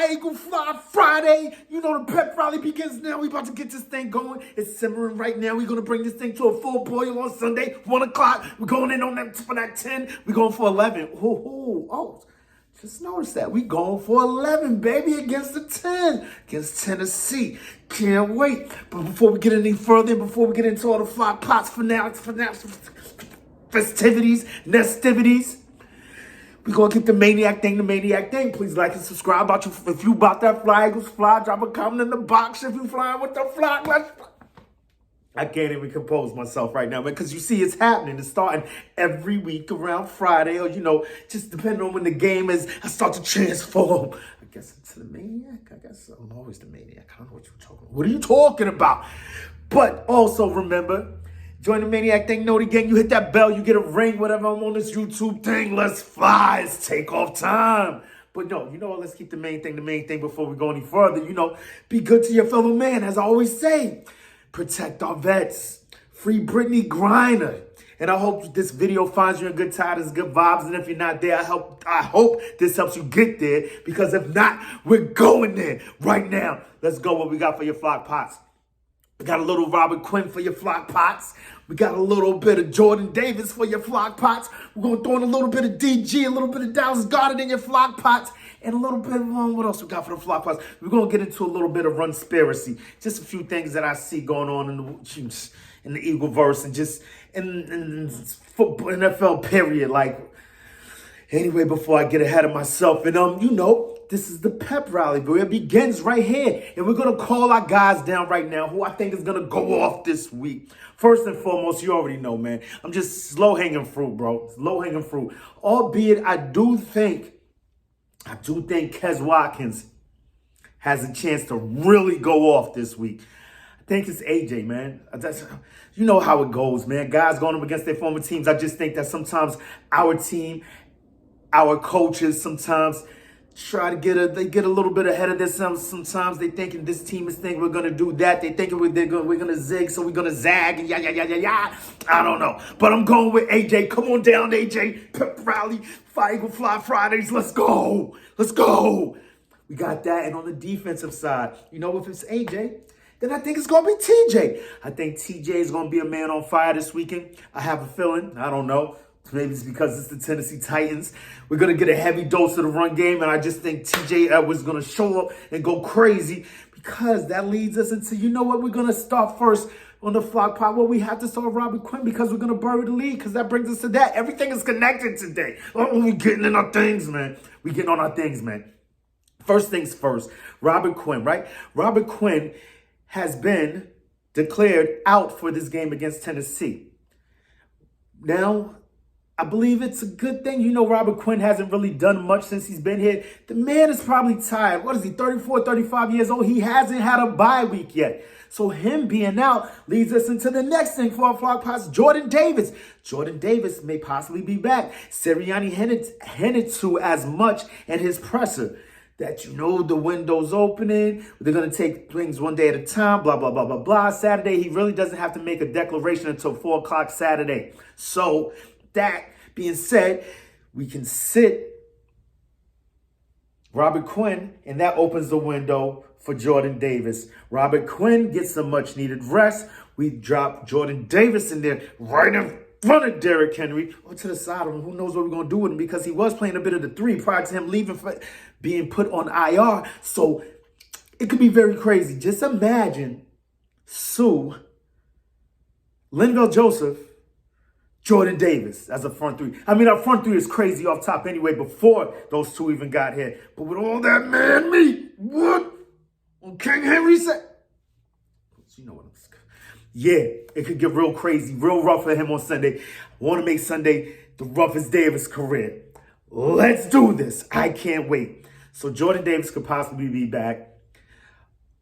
Fly, Eagle, Fly Friday. You know the pep rally begins now. We about to get this thing going. It's simmering right now. We're going to bring this thing to a full boil on Sunday, 1 o'clock. We're going in on that for that 10. We're going for 11. Oh, just notice that. We going for 11, baby, against the 10. Against Tennessee. Can't wait. But before we get any further, before we get into all the Fly Pots festivities, nestivities, we're going to keep the maniac thing. Please like and subscribe. If you bought that Fly, Eagles Fly, drop a comment in the box if you flying with the Fly. I can't even compose myself right now, man, because you see it's happening. It's starting every week around Friday, or, just depending on when the game is, I start to transform. I guess it's the maniac. I guess I'm always the maniac. I don't know what you're talking about. What are you talking about? But also remember, join the Maniac Thing Noti Gang. You hit that bell, you get a ring, whatever. I'm on this YouTube thing. Let's fly. It's takeoff time. But no, what? Let's keep the main thing before we go any further. Be good to your fellow man, as I always say. Protect our vets. Free Brittany Griner. And I hope this video finds you in good tidings, good vibes. And if you're not there, I hope this helps you get there. Because if not, we're going there right now. Let's go. What we got for your Flock Pots? We got a little Robert Quinn for your Flock Pots. We got a little bit of Jordan Davis for your Flock Pots. We're going to throw in a little bit of DG, a little bit of Dallas Goedert in your Flock Pots, and a little bit of, what else we got for the Flock Pots? We're going to get into a little bit of Run-spiracy. Just a few things that I see going on in the Eagleverse and just in football, NFL period. Anyway, before I get ahead of myself, and this is the pep rally, but it begins right here. And we're going to call our guys down right now who I think is going to go off this week. First and foremost, you already know, man. I'm just slow-hanging fruit, bro. Slow-hanging fruit. Albeit, I do think Kes Watkins has a chance to really go off this week. I think it's AJ, man. You know how it goes, man. Guys going up against their former teams. I just think that sometimes our team, our coaches sometimes try to get a little bit ahead of themselves. Sometimes they thinking this team is thinking we're gonna do that. They thinking we're gonna zig, so we're gonna zag and yeah. I don't know, but I'm going with AJ. Come on down, AJ. Pep rally, Fly Eagle Fly Fridays. Let's go. We got that. And on the defensive side, if it's AJ, then I think it's going to be TJ. I think TJ is going to be a man on fire this weekend. I have a feeling. I don't know. Maybe it's because it's the Tennessee Titans. We're going to get a heavy dose of the run game, and I just think TJ Edwards is going to show up and go crazy because that leads us into, we're going to start first on the Flock Pot. Well, we have to start Robert Quinn because we're going to bury the lead because that brings us to that. Everything is connected today. We're getting in our things, man. We're getting on our things, man. First things first, Robert Quinn, right? Robert Quinn has been declared out for this game against Tennessee. Now, I believe it's a good thing. Robert Quinn hasn't really done much since he's been here. The man is probably tired. What is he, 34, 35 years old? He hasn't had a bye week yet. So him being out leads us into the next thing for our Flock Pots, Jordan Davis. Jordan Davis may possibly be back. Sirianni hinted to as much in his presser that, the window's opening. They're going to take things one day at a time, blah, blah, blah, blah, blah. Saturday, he really doesn't have to make a declaration until 4 o'clock Saturday. So that being said, we can sit Robert Quinn, and that opens the window for Jordan Davis. Robert Quinn gets some much-needed rest. We drop Jordan Davis in there right in front of Derrick Henry or to the side of him. Who knows what we're going to do with him because he was playing a bit of the 3 prior to him leaving for being put on IR. So it could be very crazy. Just imagine Sue, Linval Joseph, Jordan Davis as a front 3. I mean, our front 3 is crazy off top anyway before those 2 even got here. But with all that man meat, what? On King Henry said, you know what I'm saying. Yeah, it could get real crazy, real rough for him on Sunday. I want to make Sunday the roughest day of his career. Let's do this. I can't wait. So Jordan Davis could possibly be back.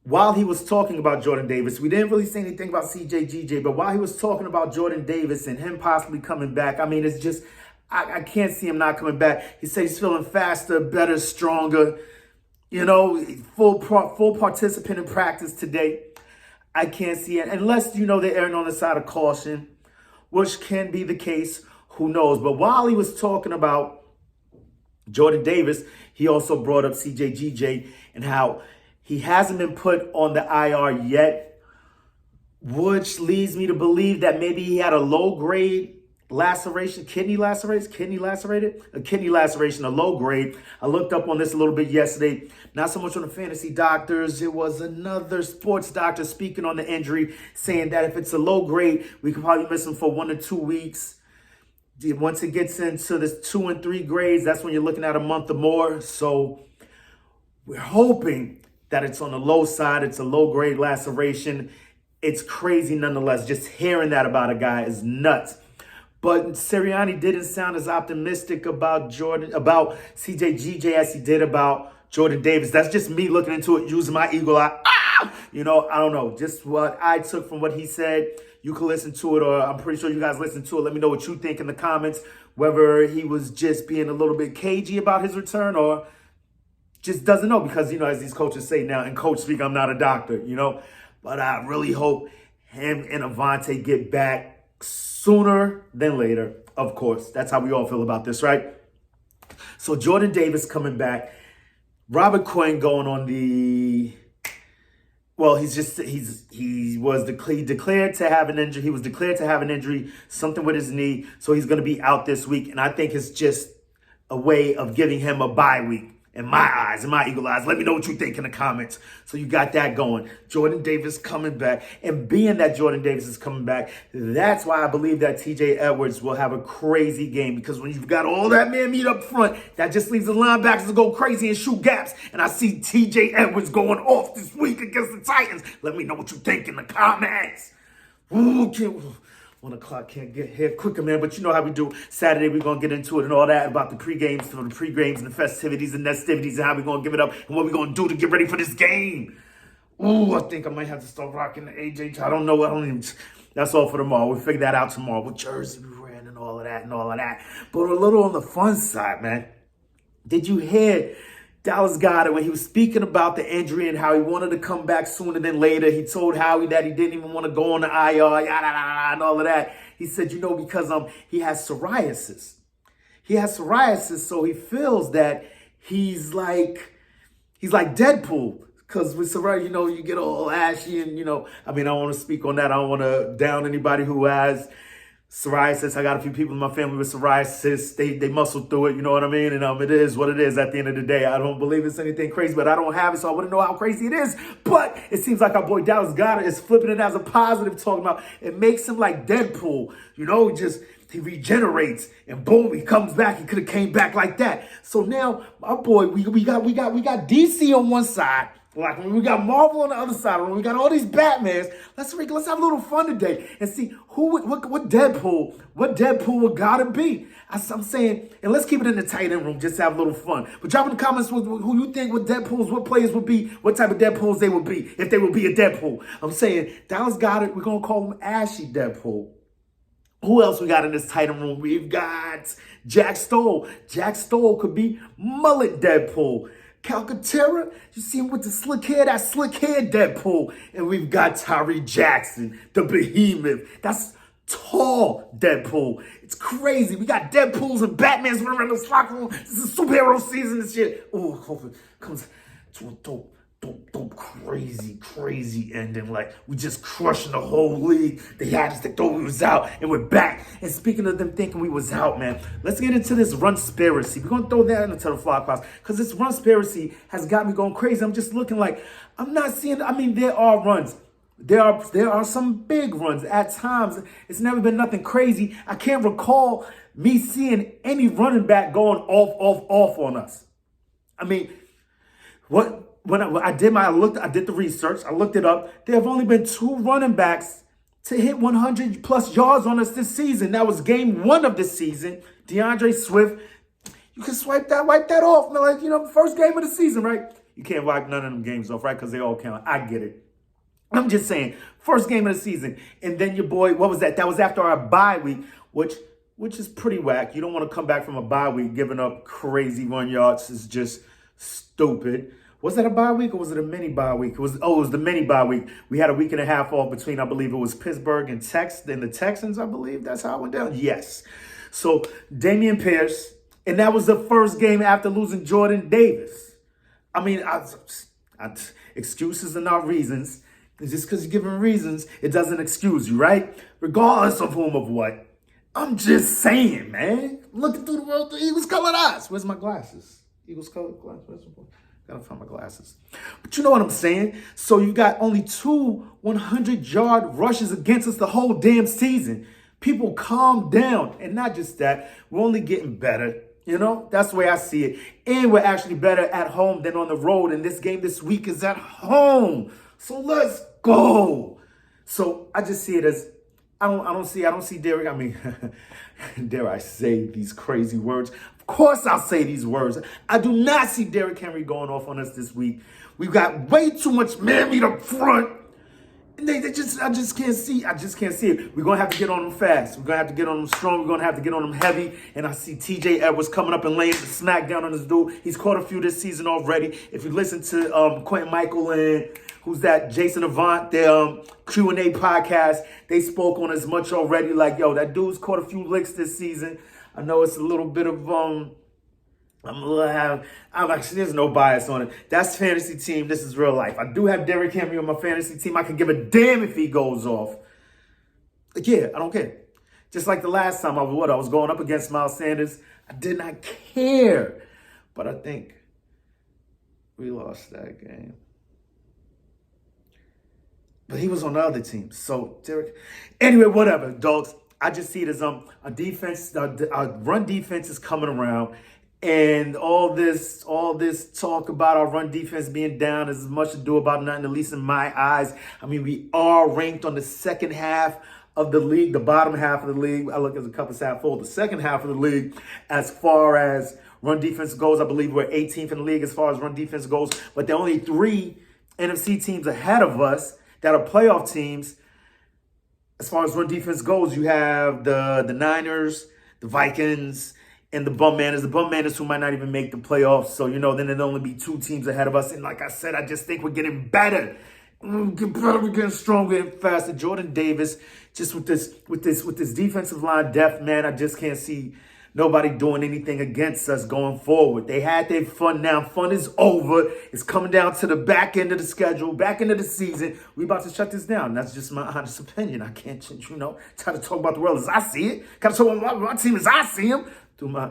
While he was talking about Jordan Davis, we didn't really say anything about CJ, but while he was talking about Jordan Davis and him possibly coming back, I mean, it's just, I can't see him not coming back. He said he's feeling faster, better, stronger, full participant in practice today. I can't see it unless, they're erring on the side of caution, which can be the case. Who knows? But while he was talking about Jordan Davis, he also brought up CJGJ and how he hasn't been put on the IR yet, which leads me to believe that maybe he had a low-grade laceration, a kidney laceration, a low grade. I looked up on this a little bit yesterday, not so much on the fantasy doctors. It was another sports doctor speaking on the injury, saying that if it's a low grade, we could probably miss him for 1 to 2 weeks. Once it gets into this 2 and 3 grades, that's when you're looking at a month or more. So we're hoping that it's on the low side. It's a low grade laceration. It's crazy nonetheless. Just hearing that about a guy is nuts. But Sirianni didn't sound as optimistic about CJGJ as he did about Jordan Davis. That's just me looking into it, using my eagle eye. I don't know. Just what I took from what he said. You can listen to it, or I'm pretty sure you guys listen to it. Let me know what you think in the comments, whether he was just being a little bit cagey about his return or just doesn't know. Because, as these coaches say now, in coach speak, I'm not a doctor, But I really hope him and Avante get back sooner than later, of course. That's how we all feel about this, right? So Jordan Davis coming back. Robert Quinn going on the... Well, he declared to have an injury. He was declared to have an injury, something with his knee. So he's going to be out this week. And I think it's just a way of giving him a bye week. In my eyes, in my eagle eyes. Let me know what you think in the comments. So you got that going. Jordan Davis coming back. And being that Jordan Davis is coming back, that's why I believe that TJ Edwards will have a crazy game. Because when you've got all that man meat up front, that just leaves the linebackers to go crazy and shoot gaps. And I see TJ Edwards going off this week against the Titans. Let me know what you think in the comments. Ooh, 1 o'clock can't get here quicker, man. But you know how we do. Saturday, we're going to get into it and all that about the pre-games and the festivities and festivities and how we're going to give it up and what we're going to do to get ready for this game. Ooh, I think I might have to start rocking the AJ. I don't know. That's all for tomorrow. We'll figure that out tomorrow. What jersey we wearing and all of that. But a little on the fun side, man. Did you hear Dallas Goedert, when he was speaking about the injury and how he wanted to come back sooner than later? He told Howie that he didn't even want to go on the IR, and all of that. He said, because he has psoriasis. He has psoriasis, so he feels that he's like Deadpool. Because with psoriasis, you get all ashy and, I don't want to speak on that. I don't want to down anybody who has psoriasis. I got a few people in my family with psoriasis. They muscle through it, you know what I mean? And it is what it is at the end of the day. I don't believe it's anything crazy, but I don't have it, so I wouldn't know how crazy it is. But it seems like our boy Dallas Goedert is flipping it as a positive, talking about it makes him like Deadpool, he regenerates and boom, he comes back. He could have came back like that. So now, my boy, we got DC on one side. Like when we got Marvel on the other side, when we got all these Batmans, let's have a little fun today and see what Deadpool would gotta be. I'm saying, and let's keep it in the tight end room, just to have a little fun. But drop in the comments who you think what players would be, what type of Deadpools they would be, if they would be a Deadpool. I'm saying Dallas Goedert, we're gonna call him Ashy Deadpool. Who else we got in this tight end room? We've got Jack Stoll. Jack Stoll could be Mullet Deadpool. Calcaterra, you see him with the slick hair, that slick hair Deadpool. And we've got Tyree Jackson, the behemoth. That's tall Deadpool. It's crazy. We got Deadpools and Batmans running around the locker room. This is superhero season, this shit. Ooh, hope it comes to a dope, crazy ending. Like, we just crushing the whole league. They had us to thought we was out, and we're back. And speaking of them thinking we was out, man, let's get into this Run-spiracy. We're going to throw that into the Phly class, because this Run-spiracy has got me going crazy. I'm just looking like, I'm not seeing, there are runs. There are some big runs at times. It's never been nothing crazy. I can't recall me seeing any running back going off on us. When I did the research, I looked it up. There have only been 2 running backs to hit 100 plus yards on us this season. That was game 1 of the season. DeAndre Swift. You can wipe that off, man. First game of the season, right? You can't wipe none of them games off, right? Because they all count. I get it. I'm just saying, first game of the season. And then your boy, what was that? That was after our bye week, which is pretty whack. You don't want to come back from a bye week giving up crazy 1 yards. It's just stupid. Was that a bye week or was it a mini bye week? It was the mini bye week. We had a week and a half off between, I believe it was Pittsburgh and the Texans, I believe. That's how it went down. Yes. So Damian Pierce And that was the first game after losing Jordan Davis. I mean, excuses are not reasons. Just because you're giving reasons, it doesn't excuse you, right? Regardless of whom of what. I'm just saying, man. Looking through the world through Eagles colored eyes. Where's my glasses? Eagles colored glasses. Gotta find my glasses. But you know what I'm saying? So you got only 2 100-yard rushes against us the whole damn season. People calm down. And not just that, we're only getting better. You know, that's the way I see it. And we're actually better at home than on the road. And this game this week is at home. So let's go. So I just see it as, I don't see Derrick. I mean, dare I say these crazy words? Of course I'll say these words. I do not see Derrick Henry going off on us this week. We've got way too much man meat up front. And I just can't see it. We're going to have to get on them fast. We're going to have to get on them strong. We're going to have to get on them heavy. And I see TJ Edwards coming up and laying the smack down on this dude. He's caught a few this season already. If you listen to Quinn Michael and who's that, Jason Avant, their Q&A podcast, they spoke on as much already. Like, yo, that dude's caught a few licks this season. I know it's a little bit of there's no bias on it. That's fantasy team. This is real life. I do have Derrick Henry on my fantasy team. I can give a damn if he goes off. Yeah, I don't care. Just like the last time I was going up against Miles Sanders. I did not care. But I think we lost that game. But he was on the other team. So, Derrick. Anyway, whatever, dogs. I just see it as a defense, a run defense is coming around. And all this talk about our run defense being down has as much to do about nothing, at least in my eyes. I mean, we are ranked on the second half of the league, the bottom half of the league. I look at the cup is half full. The second half of the league, as far as run defense goes, I believe we're 18th in the league as far as run defense goes. But there are only 3 NFC teams ahead of us that are playoff teams. As far as run defense goes, you have the Niners, the Vikings, and the Bum Manners who might not even make the playoffs. So, you know, then there'll only be 2 teams ahead of us. And like I said, I just think we're getting better. We're getting stronger and faster. Jordan Davis, just with this defensive line depth, man, I just can't see nobody doing anything against us going forward. They had their fun now. Fun is over. It's coming down to the back end of the schedule, back end of the season. We about to shut this down. That's just my honest opinion. I can't, try to talk about the world as I see it. Got to talk about my team as I see them through my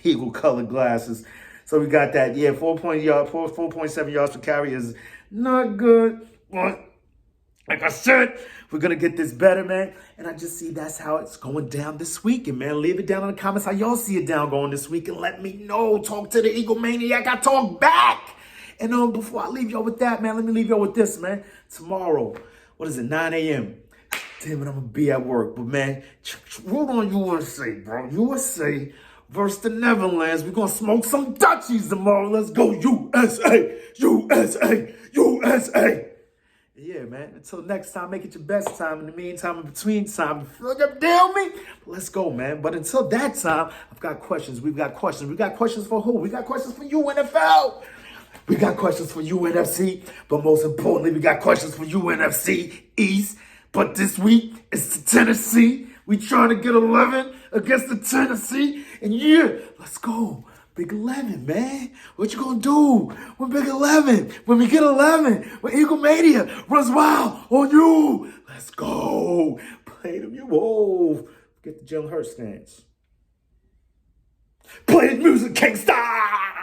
eagle-colored glasses. So we got that. Yeah, 4.7 yards per carry is not good. But like I said, we're going to get this better, man. And I just see that's how it's going down this week. And, man, leave it down in the comments how y'all see it down going this week. And let me know. Talk to the Eagle Maniac. I talk back. And before I leave y'all with that, man, let me leave y'all with this, man. Tomorrow, 9 a.m., damn it, I'm going to be at work. But, man, root on USA, bro. USA versus the Netherlands. We're going to smoke some Dutchies tomorrow. Let's go USA, USA, USA. Yeah, man. Until next time, make it your best time. In the meantime, in between time, you feel like I'm down me? Let's go, man. But until that time, I've got questions. We've got questions. We got questions for who? We got questions for you, NFL. We got questions for you, NFC. But most importantly, we got questions for you, NFC East. But this week, it's the Tennessee. We trying to get 11 against the Tennessee. And yeah, let's go. Big 11, man. What you gonna do? We're Big 11. When we get 11, when Eagle Mania runs wild on you. Let's go. Play them, you wolf. Get the Jalen Hurts stance. Play the music, King Star.